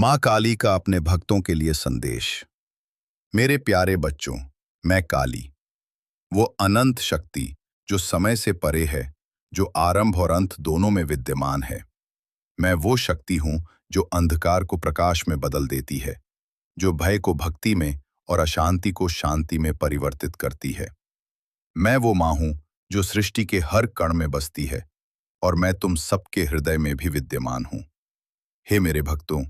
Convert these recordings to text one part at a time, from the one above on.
माँ काली का अपने भक्तों के लिए संदेश। मेरे प्यारे बच्चों, मैं काली, वो अनंत शक्ति जो समय से परे है, जो आरंभ और अंत दोनों में विद्यमान है। मैं वो शक्ति हूँ जो अंधकार को प्रकाश में बदल देती है, जो भय को भक्ति में और अशांति को शांति में परिवर्तित करती है। मैं वो माँ हूँ जो सृष्टि के हर कण में बसती है, और मैं तुम सबके हृदय में भी विद्यमान हूँ। हे मेरे भक्तों,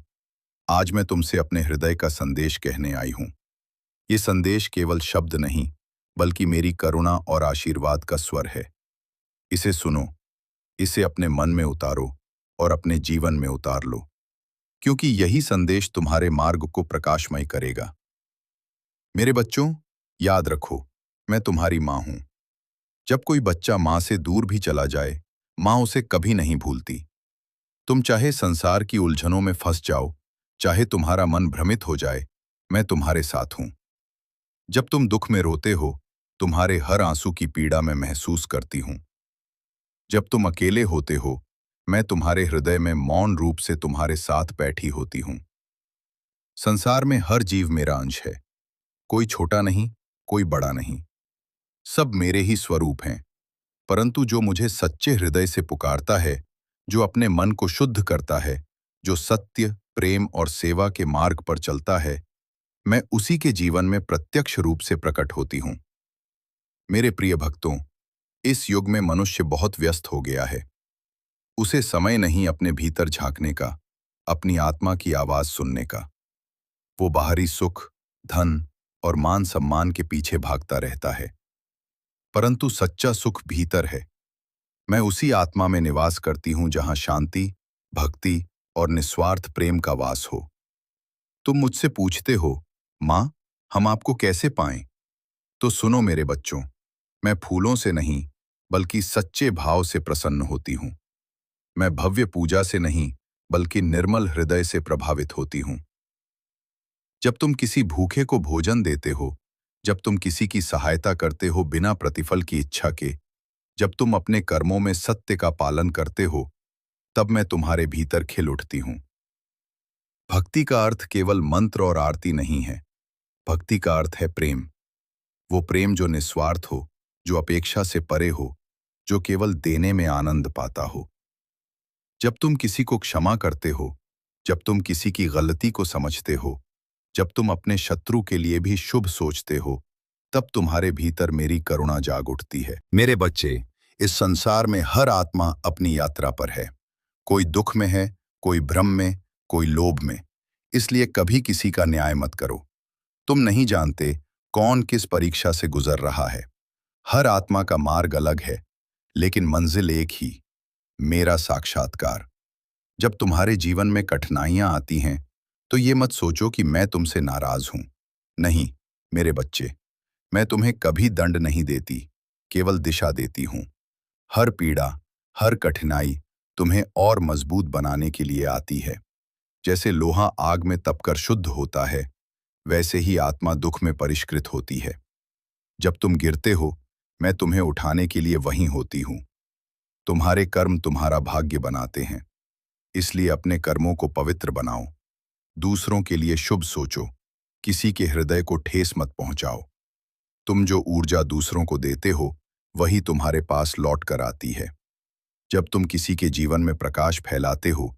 आज मैं तुमसे अपने हृदय का संदेश कहने आई हूँ। ये संदेश केवल शब्द नहीं, बल्कि मेरी करुणा और आशीर्वाद का स्वर है। इसे सुनो, इसे अपने मन में उतारो और अपने जीवन में उतार लो, क्योंकि यही संदेश तुम्हारे मार्ग को प्रकाशमय करेगा। मेरे बच्चों, याद रखो, मैं तुम्हारी माँ हूँ। जब कोई बच्चा माँ से दूर भी चला जाए, माँ उसे कभी नहीं भूलती। तुम चाहे संसार की उलझनों में फंस जाओ, चाहे तुम्हारा मन भ्रमित हो जाए, मैं तुम्हारे साथ हूं। जब तुम दुख में रोते हो, तुम्हारे हर आंसू की पीड़ा मैं महसूस करती हूं। जब तुम अकेले होते हो, मैं तुम्हारे हृदय में मौन रूप से तुम्हारे साथ बैठी होती हूं। संसार में हर जीव मेरा अंश है, कोई छोटा नहीं, कोई बड़ा नहीं। सब मेरे ही स्वरूप हैं, परंतु जो मुझे सच्चे हृदय से पुकारता है, जो अपने मन को शुद्ध करता है, जो सत्य, प्रेम और सेवा के मार्ग पर चलता है, मैं उसी के जीवन में प्रत्यक्ष रूप से प्रकट होती हूँ। मेरे प्रिय भक्तों, इस युग में मनुष्य बहुत व्यस्त हो गया है। उसे समय नहीं अपने भीतर झांकने का, अपनी आत्मा की आवाज सुनने का। वो बाहरी सुख, धन और मान सम्मान के पीछे भागता रहता है, परंतु सच्चा सुख भीतर है। मैं उसी आत्मा में निवास करती हूँ जहाँ शांति, भक्ति और निस्वार्थ प्रेम का वास हो। तुम मुझसे पूछते हो, माँ, हम आपको कैसे पाएं? तो सुनो मेरे बच्चों, मैं फूलों से नहीं, बल्कि सच्चे भाव से प्रसन्न होती हूँ। मैं भव्य पूजा से नहीं, बल्कि निर्मल हृदय से प्रभावित होती हूँ। जब तुम किसी भूखे को भोजन देते हो, जब तुम किसी की सहायता करते हो बिना प्रतिफल की इच्छा के, जब तुम अपने कर्मों में सत्य का पालन करते हो, तब मैं तुम्हारे भीतर खिल उठती हूँ। भक्ति का अर्थ केवल मंत्र और आरती नहीं है। भक्ति का अर्थ है प्रेम। वो प्रेम जो निस्वार्थ हो, जो अपेक्षा से परे हो, जो केवल देने में आनंद पाता हो। जब तुम किसी को क्षमा करते हो, जब तुम किसी की गलती को समझते हो, जब तुम अपने शत्रु के लिए भी शुभ सोचते हो, तब तुम्हारे भीतर मेरी करुणा जाग उठती है। मेरे बच्चे, इस संसार में हर आत्मा अपनी यात्रा पर है। कोई दुख में है, कोई भ्रम में, कोई लोभ में। इसलिए कभी किसी का न्याय मत करो। तुम नहीं जानते कौन किस परीक्षा से गुजर रहा है। हर आत्मा का मार्ग अलग है, लेकिन मंजिल एक ही, मेरा साक्षात्कार। जब तुम्हारे जीवन में कठिनाइयां आती हैं, तो ये मत सोचो कि मैं तुमसे नाराज हूं। नहीं, मेरे बच्चे, मैं तुम्हें कभी दंड नहीं देती, केवल दिशा देती हूं। हर पीड़ा, हर कठिनाई तुम्हें और मजबूत बनाने के लिए आती है। जैसे लोहा आग में तपकर शुद्ध होता है, वैसे ही आत्मा दुख में परिष्कृत होती है। जब तुम गिरते हो, मैं तुम्हें उठाने के लिए वहीं होती हूँ। तुम्हारे कर्म तुम्हारा भाग्य बनाते हैं, इसलिए अपने कर्मों को पवित्र बनाओ। दूसरों के लिए शुभ सोचो, किसी के हृदय को ठेस मत पहुंचाओ। तुम जो ऊर्जा दूसरों को देते हो, वही तुम्हारे पास लौट कर आती है। जब तुम किसी के जीवन में प्रकाश फैलाते हो,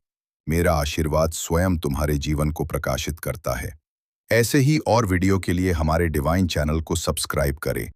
मेरा आशीर्वाद स्वयं तुम्हारे जीवन को प्रकाशित करता है। ऐसे ही और वीडियो के लिए हमारे डिवाइन चैनल को सब्सक्राइब करें